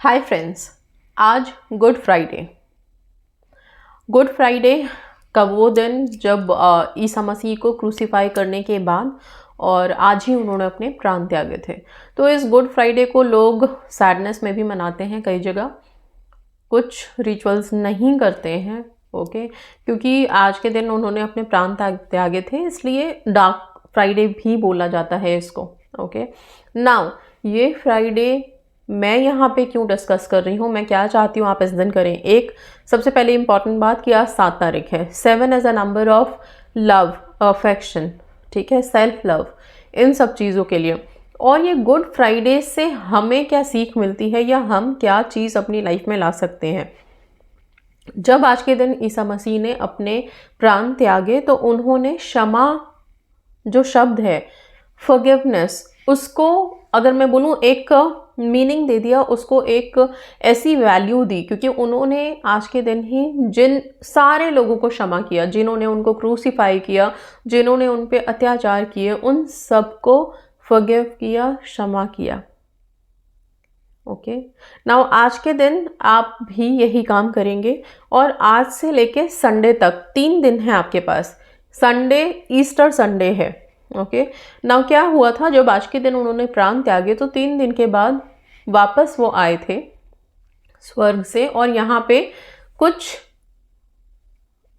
Hi friends, आज good Friday. Good Friday का वो दिन जब ईसा मसीह को क्रूसीफाई करने के बाद और आज ही उन्होंने अपने प्राण त्यागे थे। तो इस गुड फ्राइडे को लोग सैडनेस में भी मनाते हैं, कई जगह कुछ रिचुअल्स नहीं करते हैं। ओके, क्योंकि आज के दिन उन्होंने अपने प्राण त्यागे थे, इसलिए डार्क फ्राइडे भी बोला जाता है इसको। ओके, नाउ ये फ्राइडे मैं यहाँ पे क्यों डिस्कस कर रही हूँ, मैं क्या चाहती हूँ आप इस दिन करें। एक सबसे पहले इम्पॉर्टेंट बात कि आज 7 तारीख है। 7 as a number of love, affection, ठीक है, सेल्फ लव, इन सब चीज़ों के लिए। और ये गुड फ्राइडे से हमें क्या सीख मिलती है या हम क्या चीज़ अपनी लाइफ में ला सकते हैं। जब आज के दिन ईसा मसीह ने अपने प्राण त्यागे तो उन्होंने क्षमा जो शब्द है, फॉरगिवनेस, उसको अगर मैं बोलूँ एक मीनिंग दे दिया, उसको एक ऐसी वैल्यू दी, क्योंकि उन्होंने आज के दिन ही जिन सारे लोगों को क्षमा किया, जिन्होंने उनको क्रूसीफाई किया, जिन्होंने उन पे अत्याचार किए, उन सबको फॉरगिव किया, क्षमा किया। ओके, नाउ आज के दिन आप भी यही काम करेंगे और आज से लेके संडे तक 3 दिन है आपके पास। संडे ईस्टर संडे है। ओके, नाउ क्या हुआ था, जब आज के दिन उन्होंने प्राण त्यागे तो 3 दिन के बाद वापस वो आए थे स्वर्ग से और यहाँ पे कुछ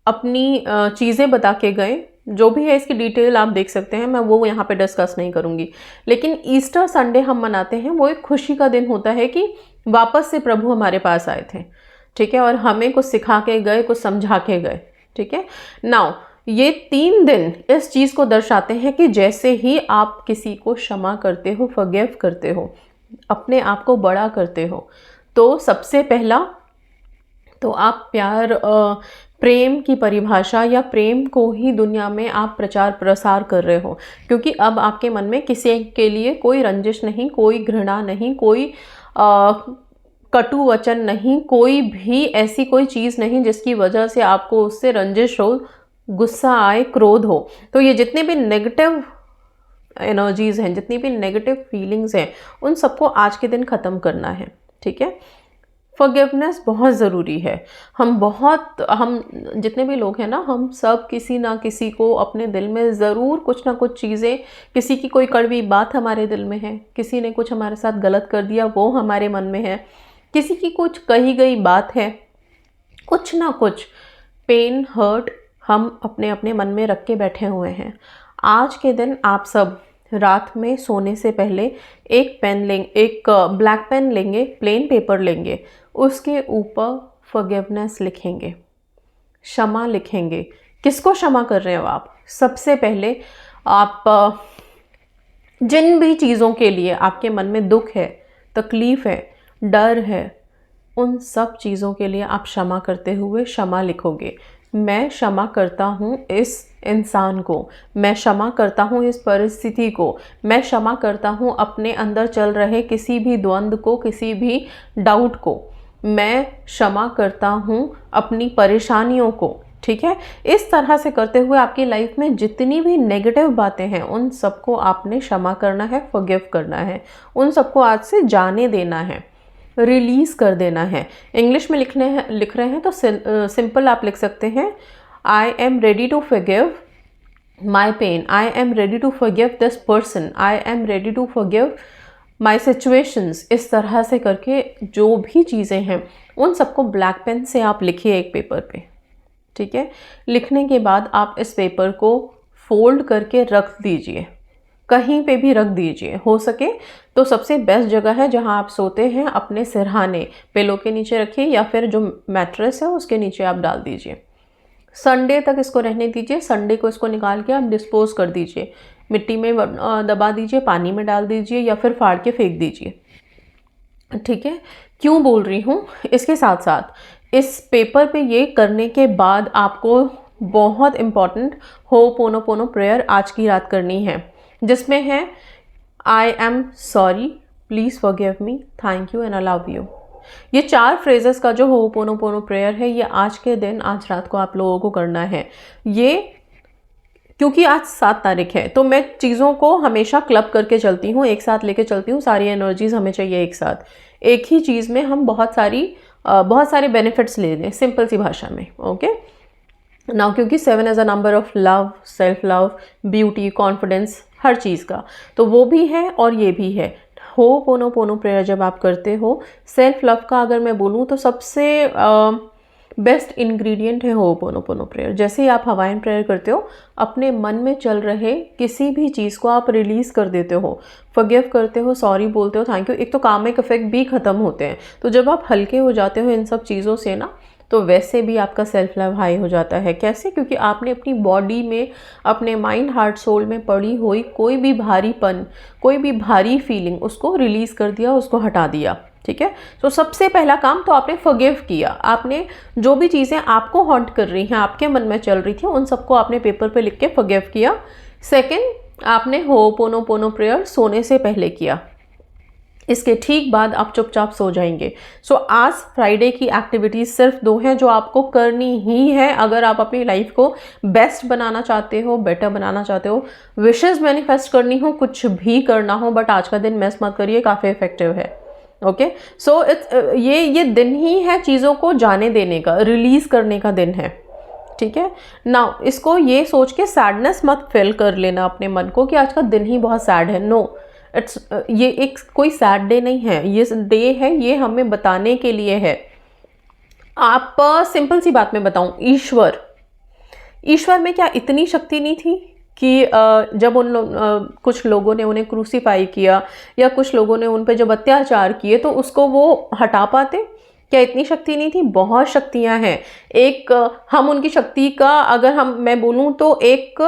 अपनी चीज़ें बता के गए। जो भी है इसकी डिटेल आप देख सकते हैं, मैं वो यहाँ पे डिस्कस नहीं करूँगी। लेकिन ईस्टर संडे हम मनाते हैं, वो एक खुशी का दिन होता है कि वापस से प्रभु हमारे पास आए थे, ठीक है, और हमें कुछ सिखा के गए, कुछ समझा के गए, ठीक है। नाउ ये 3 दिन इस चीज़ को दर्शाते हैं कि जैसे ही आप किसी को क्षमा करते हो, फॉरगिव करते हो, अपने आप को बड़ा करते हो, तो सबसे पहला तो आप प्यार, प्रेम की परिभाषा या प्रेम को ही दुनिया में आप प्रचार प्रसार कर रहे हो, क्योंकि अब आपके मन में किसी के लिए कोई रंजिश नहीं, कोई घृणा नहीं, कोई कटु वचन नहीं, कोई भी ऐसी कोई चीज़ नहीं जिसकी वजह से आपको उससे रंजिश हो, गुस्सा आए, क्रोध हो। तो ये जितने भी नेगेटिव एनर्जीज हैं, जितनी भी नेगेटिव फीलिंग्स हैं, उन सबको आज के दिन ख़त्म करना है, ठीक है। फॉरगिवनेस बहुत ज़रूरी है। हम जितने भी लोग हैं ना, हम सब किसी ना किसी को अपने दिल में ज़रूर कुछ ना कुछ चीज़ें, किसी की कोई कड़वी बात हमारे दिल में है, किसी ने कुछ हमारे साथ गलत कर दिया वो हमारे मन में है, किसी की कुछ कही गई बात है, कुछ ना कुछ पेन, हर्ट हम अपने अपने मन में रख के बैठे हुए हैं। आज के दिन आप सब रात में सोने से पहले एक पेन लेंगे, एक ब्लैक पेन लेंगे, प्लेन पेपर लेंगे, उसके ऊपर फॉरगिवनेस लिखेंगे, क्षमा लिखेंगे। किसको क्षमा कर रहे हो आप? सबसे पहले आप जिन भी चीज़ों के लिए आपके मन में दुख है, तकलीफ़ है, डर है, उन सब चीज़ों के लिए आप क्षमा करते हुए क्षमा लिखोगे। मैं क्षमा करता हूँ इस इंसान को, मैं क्षमा करता हूँ इस परिस्थिति को, मैं क्षमा करता हूँ अपने अंदर चल रहे किसी भी द्वंद्व को, किसी भी डाउट को, मैं क्षमा करता हूँ अपनी परेशानियों को, ठीक है। इस तरह से करते हुए आपकी लाइफ में जितनी भी नेगेटिव बातें हैं उन सबको आपने क्षमा करना है, फॉरगिव करना है, उन सबको आज से जाने देना है, रिलीज़ कर देना है। इंग्लिश में लिख रहे हैं तो सिंपल आप लिख सकते हैं, I am ready to forgive my pain, I am ready to forgive this person, I am ready to forgive my situations. इस तरह से करके जो भी चीज़ें हैं उन सबको ब्लैक पेन से आप लिखिए एक पेपर पे, ठीक है। लिखने के बाद आप इस पेपर को फोल्ड करके रख दीजिए, कहीं पे भी रख दीजिए। हो सके तो सबसे बेस्ट जगह है जहां आप सोते हैं, अपने सिरहाने, पिलो के नीचे रखिए या फिर जो मैट्रेस है उसके नीचे आप डाल दीजिए। संडे तक इसको रहने दीजिए। संडे को इसको निकाल के आप डिस्पोज कर दीजिए, मिट्टी में दबा दीजिए, पानी में डाल दीजिए या फिर फाड़ के फेंक दीजिए, ठीक है। क्यों बोल रही हूँ, इसके साथ साथ इस पेपर पे ये करने के बाद आपको बहुत इम्पॉर्टेंट होपोनोपोनो प्रेयर आज की रात करनी है, जिसमें है I am sorry, please forgive me, thank you and I love you. ये 4 फ्रेजेस का जो होपोनोपोनो प्रेयर है, ये आज के दिन, आज रात को आप लोगों को करना है। ये क्योंकि आज 7 तारीख है तो मैं चीज़ों को हमेशा क्लब करके चलती हूँ, एक साथ लेके चलती हूँ। सारी एनर्जीज हमें चाहिए एक साथ, एक ही चीज़ में हम बहुत सारे बेनिफिट्स ले लें, सिंपल सी भाषा में। ओके नाउ, क्योंकि 7 as a number of love, self love, beauty, confidence, हर चीज़ का, तो वो भी है और ये भी है। होपोनोपोनो प्रेयर जब आप करते हो, सेल्फ लव का अगर मैं बोलूँ तो सबसे बेस्ट इंग्रेडिएंट है होपोनोपोनो प्रेयर। जैसे ही आप हवाइन प्रेयर करते हो, अपने मन में चल रहे किसी भी चीज़ को आप रिलीज़ कर देते हो, फॉरगिव करते हो, सॉरी बोलते हो, थैंक यू। एक तो कामिक इफेक्ट भी ख़त्म होते हैं। तो जब आप हल्के हो जाते हो इन सब चीज़ों से ना, तो वैसे भी आपका सेल्फ लव हाई हो जाता है। कैसे? क्योंकि आपने अपनी बॉडी में, अपने माइंड, हार्ट, सोल में पड़ी हुई कोई भी भारीपन, कोई भी भारी फीलिंग, उसको रिलीज़ कर दिया, उसको हटा दिया। ठीक है, तो सबसे पहला काम तो आपने फॉरगिव किया। आपने जो भी चीज़ें आपको हॉन्ट कर रही हैं, आपके मन में चल रही थी, उन सबको आपने पेपर पे लिख के फॉरगिव किया। सेकंड, आपने होपोनोपोनो प्रेयर सोने से पहले किया। इसके ठीक बाद आप चुपचाप सो जाएंगे। सो आज फ्राइडे की एक्टिविटीज़ सिर्फ 2 हैं जो आपको करनी ही है अगर आप अपनी लाइफ को बेस्ट बनाना चाहते हो, बेटर बनाना चाहते हो, विशेज़ मैनिफेस्ट करनी हो, कुछ भी करना हो, बट आज का दिन मिस मत करिए, काफ़ी इफेक्टिव है। ओके, सो इट्स ये दिन ही है चीज़ों को जाने देने का, रिलीज़ करने का दिन है। ठीक है, नाउ इसको ये सोच के सैडनेस मत फील कर लेना अपने मन को कि आज का दिन ही बहुत सैड है। नो, ये एक कोई सैड डे नहीं है, ये डे है, ये हमें बताने के लिए है। आप सिंपल सी बात में बताऊं, ईश्वर में क्या इतनी शक्ति नहीं थी कि जब कुछ लोगों ने उन्हें क्रूसीफाई किया या कुछ लोगों ने उन पर जब अत्याचार किए तो उसको वो हटा पाते? क्या इतनी शक्ति नहीं थी? बहुत शक्तियां हैं। एक हम उनकी शक्ति का अगर मैं बोलूं तो एक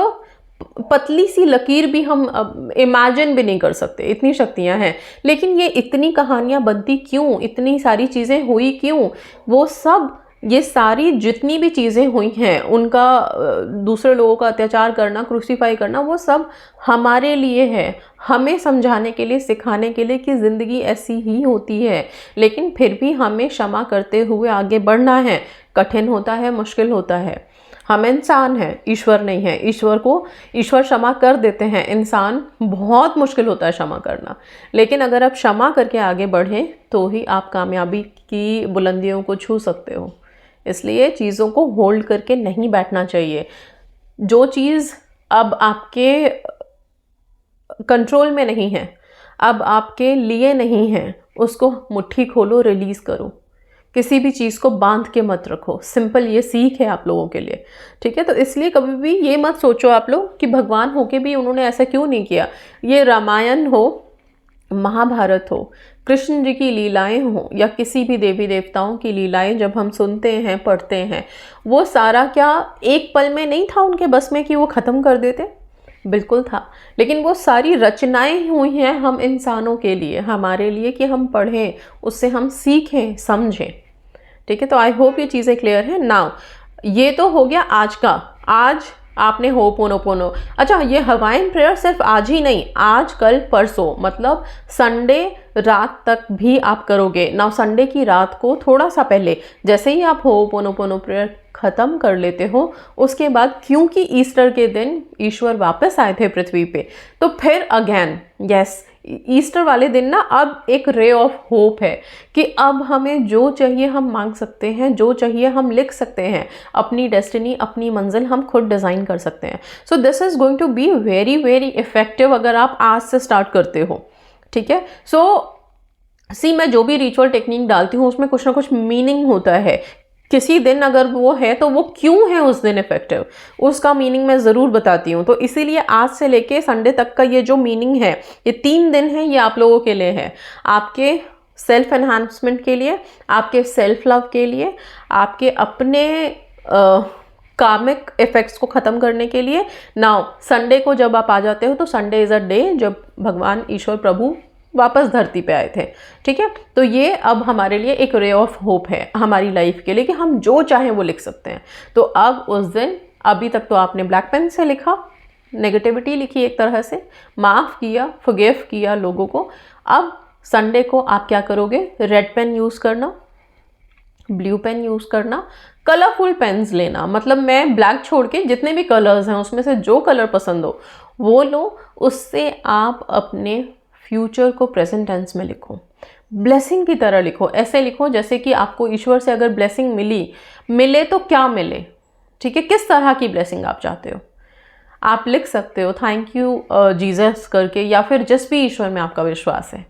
पतली सी लकीर भी हम इमेजिन भी नहीं कर सकते, इतनी शक्तियां हैं। लेकिन ये इतनी कहानियां बनती क्यों, इतनी सारी चीज़ें हुई क्यों? वो सब, ये सारी जितनी भी चीज़ें हुई हैं, उनका दूसरे लोगों का अत्याचार करना, क्रूसीफाई करना, वो सब हमारे लिए है, हमें समझाने के लिए, सिखाने के लिए कि ज़िंदगी ऐसी ही होती है। लेकिन फिर भी हमें क्षमा करते हुए आगे बढ़ना है। कठिन होता है, मुश्किल होता है, हम इंसान हैं, ईश्वर नहीं है। ईश्वर क्षमा कर देते हैं, इंसान बहुत मुश्किल होता है क्षमा करना। लेकिन अगर आप क्षमा करके आगे बढ़ें तो ही आप कामयाबी की बुलंदियों को छू सकते हो। इसलिए चीज़ों को होल्ड करके नहीं बैठना चाहिए। जो चीज़ अब आपके कंट्रोल में नहीं है, अब आपके लिए नहीं है, उसको मुट्ठी खोलो, रिलीज़ करो। किसी भी चीज़ को बांध के मत रखो। सिंपल ये सीख है आप लोगों के लिए। ठीक है, तो इसलिए कभी भी ये मत सोचो आप लोग कि भगवान होके भी उन्होंने ऐसा क्यों नहीं किया। ये रामायण हो, महाभारत हो, कृष्ण जी की लीलाएं हो, या किसी भी देवी देवताओं की लीलाएं जब हम सुनते हैं, पढ़ते हैं, वो सारा क्या एक पल में नहीं था उनके बस में कि वो ख़त्म कर देते? बिल्कुल था। लेकिन वो सारी रचनाएं हुई हैं हम इंसानों के लिए, हमारे लिए, कि हम पढ़ें, उससे हम सीखें, समझें। ठीक है, तो आई होप ये चीज़ें क्लियर है। नाउ ये तो हो गया आज का। आज आपने होपोनोपोनो, अच्छा ये हवाइन प्रेयर सिर्फ आज ही नहीं, आज, कल, परसों, मतलब संडे रात तक भी आप करोगे। नाउ संडे की रात को थोड़ा सा पहले, जैसे ही आप होपोनोपोनो प्रेयर ख़त्म कर लेते हो, उसके बाद, क्योंकि ईस्टर के दिन ईश्वर वापस आए थे पृथ्वी पे, तो फिर अगेन, यस, ईस्टर वाले दिन ना अब एक रे ऑफ होप है कि अब हमें जो चाहिए हम मांग सकते हैं, जो चाहिए हम लिख सकते हैं, अपनी डेस्टिनी, अपनी मंजिल हम खुद डिज़ाइन कर सकते हैं। So this is going to be very very effective अगर आप आज से स्टार्ट करते हो। ठीक है, सो मैं जो भी रिचुअल टेक्निक डालती हूँ उसमें कुछ ना कुछ मीनिंग होता है। किसी दिन अगर वो है तो वो क्यों है उस दिन इफेक्टिव, उसका मीनिंग मैं ज़रूर बताती हूँ। तो इसीलिए आज से लेके संडे तक का ये जो मीनिंग है, ये 3 दिन है, ये आप लोगों के लिए है, आपके सेल्फ एनहांसमेंट के लिए, आपके सेल्फ लव के लिए, आपके अपने कार्मिक इफेक्ट्स को ख़त्म करने के लिए। नाउ संडे को जब आप आ जाते हो तो संडे इज़ अ डे जब भगवान ईश्वर प्रभु वापस धरती पे आए थे। ठीक है, तो ये अब हमारे लिए एक रे ऑफ होप है हमारी लाइफ के लिए कि हम जो चाहें वो लिख सकते हैं। तो अब उस दिन, अभी तक तो आपने ब्लैक पेन से लिखा, नेगेटिविटी लिखी, एक तरह से माफ़ किया, फॉरगिव किया लोगों को। अब संडे को आप क्या करोगे? रेड पेन यूज़ करना, ब्लू पेन यूज़ करना, कलरफुल पेन्स लेना, मतलब मैं ब्लैक छोड़ के जितने भी कलर्स हैं उसमें से जो कलर पसंद हो वो लो, उससे आप अपने फ्यूचर को प्रेजेंट टेंस में लिखो, ब्लेसिंग की तरह लिखो। ऐसे लिखो जैसे कि आपको ईश्वर से अगर ब्लेसिंग मिले तो क्या मिले, ठीक है, किस तरह की ब्लेसिंग आप चाहते हो। आप लिख सकते हो थैंक यू जीसस करके, या फिर जिस भी ईश्वर में आपका विश्वास है,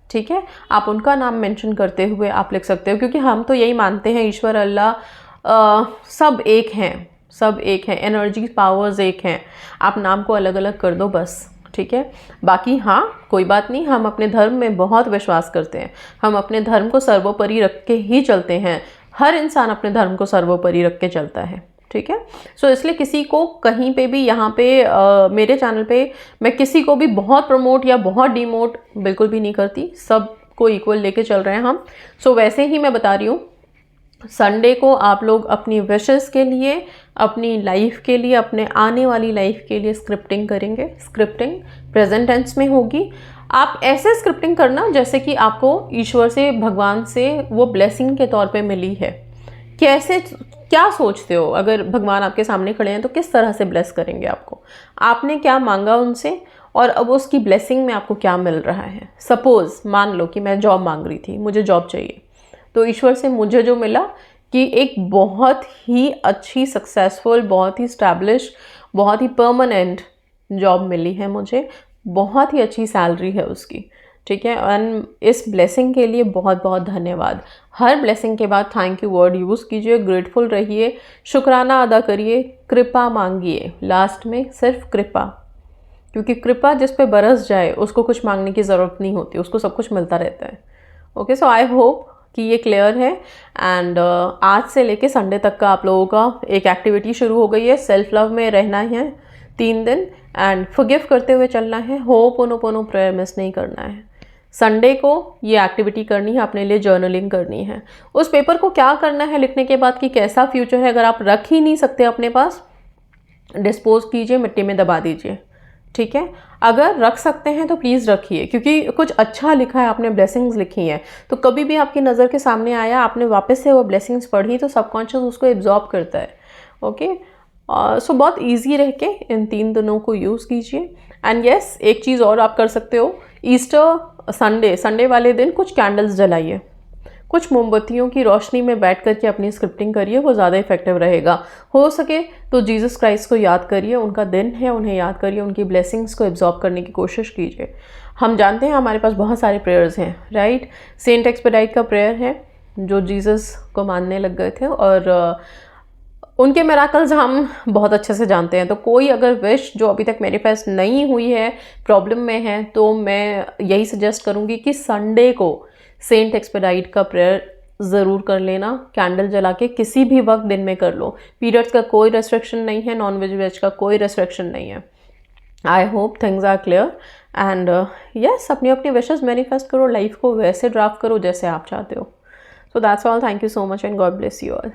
ठीक है, आप उनका नाम मेंशन करते हुए आप लिख सकते हो, क्योंकि हम तो यही मानते हैं ईश्वर अल्लाह सब एक हैं, सब एक हैं, एनर्जी पावर्स एक हैं। आप नाम को अलग अलग कर दो बस, ठीक है। बाकी हाँ कोई बात नहीं, हम अपने धर्म में बहुत विश्वास करते हैं, हम अपने धर्म को सर्वोपरि रख के ही चलते हैं, हर इंसान अपने धर्म को सर्वोपरि रख के चलता है, ठीक है। सो इसलिए किसी को कहीं पे भी यहाँ पे मेरे चैनल पे मैं किसी को भी बहुत प्रमोट या बहुत डिमोट बिल्कुल भी नहीं करती, सबको इक्वल लेके चल रहे हैं हम। सो वैसे ही मैं बता रही हूँ, संडे को आप लोग अपनी विशेस के लिए, अपनी लाइफ के लिए, अपने आने वाली लाइफ के लिए स्क्रिप्टिंग करेंगे। स्क्रिप्टिंग प्रेजेंट टेंस में होगी। आप ऐसे स्क्रिप्टिंग करना जैसे कि आपको ईश्वर से, भगवान से वो ब्लेसिंग के तौर पे मिली है। कैसे, क्या सोचते हो, अगर भगवान आपके सामने खड़े हैं तो किस तरह से ब्लेस करेंगे आपको, आपने क्या मांगा उनसे और अब उसकी ब्लेसिंग में आपको क्या मिल रहा है। सपोज मान लो कि मैं जॉब मांग रही थी, मुझे जॉब चाहिए, तो ईश्वर से मुझे जो मिला कि एक बहुत ही अच्छी, सक्सेसफुल, बहुत ही स्टैब्लिश, बहुत ही परमानेंट जॉब मिली है मुझे, बहुत ही अच्छी सैलरी है उसकी, ठीक है। एंड इस ब्लेसिंग के लिए बहुत बहुत धन्यवाद। हर ब्लेसिंग के बाद थैंक यू वर्ड यूज़ कीजिए, ग्रेटफुल रहिए, शुक्राना अदा करिए, कृपा मांगिए, लास्ट में सिर्फ कृपा, क्योंकि कृपा जिस पे बरस जाए उसको कुछ मांगने की ज़रूरत नहीं होती, उसको सब कुछ मिलता रहता है। ओके, सो आई होप कि ये क्लियर है। एंड आज से लेके संडे तक का आप लोगों का एक एक्टिविटी शुरू हो गई है, सेल्फ लव में रहना है 3 दिन एंड फॉरगिव करते हुए चलना है, होपोनोपोनो प्रेयर मिस नहीं करना है। संडे को ये एक्टिविटी करनी है, अपने लिए जर्नलिंग करनी है। उस पेपर को क्या करना है लिखने के बाद कि कैसा फ्यूचर है, अगर आप रख ही नहीं सकते अपने पास, डिस्पोज कीजिए, मिट्टी में दबा दीजिए, ठीक है। अगर रख सकते हैं तो प्लीज़ रखिए, क्योंकि कुछ अच्छा लिखा है, आपने ब्लेसिंग्स लिखी हैं, तो कभी भी आपकी नज़र के सामने आया, आपने वापस से वो ब्लेसिंग्स पढ़ी, तो सबकॉन्शियस उसको एब्जॉर्ब करता है। ओके, सो बहुत ईजी रह के इन 3 दिनों को यूज़ कीजिए। एंड येस, एक चीज़ और आप कर सकते हो, ईस्टर संडे वाले दिन कुछ कैंडल्स जलाइए, कुछ मोमबत्तियों की रोशनी में बैठ कर के अपनी स्क्रिप्टिंग करिए, वो ज़्यादा इफेक्टिव रहेगा। हो सके तो जीसस क्राइस्ट को याद करिए, उनका दिन है, उन्हें याद करिए, उनकी ब्लेसिंग्स को एब्जॉर्ब करने की कोशिश कीजिए। हम जानते हैं हमारे पास बहुत सारे प्रेयर्स हैं, राइट। सेंट एक्सपेडाइट का प्रेयर है जो जीसस को मानने लग गए थे, और उनके मिराकल्स हम बहुत अच्छे से जानते हैं। तो कोई अगर विश जो अभी तक मेरे पास नहीं हुई है, प्रॉब्लम में है, तो मैं यही सजेस्ट करूँगी कि संडे को सेंट एक्सपेडाइट का प्रेयर ज़रूर कर लेना, कैंडल जला के, किसी भी वक्त दिन में कर लो। पीरियड्स का कोई रेस्ट्रिक्शन नहीं है, नॉन वेज का कोई रेस्ट्रिक्शन नहीं है। I hope things are clear. And yes, अपनी अपनी विशेस मैनिफेस्ट करो, लाइफ को वैसे ड्राफ्ट करो जैसे आप चाहते हो। So that's all, thank you so much and God bless you all.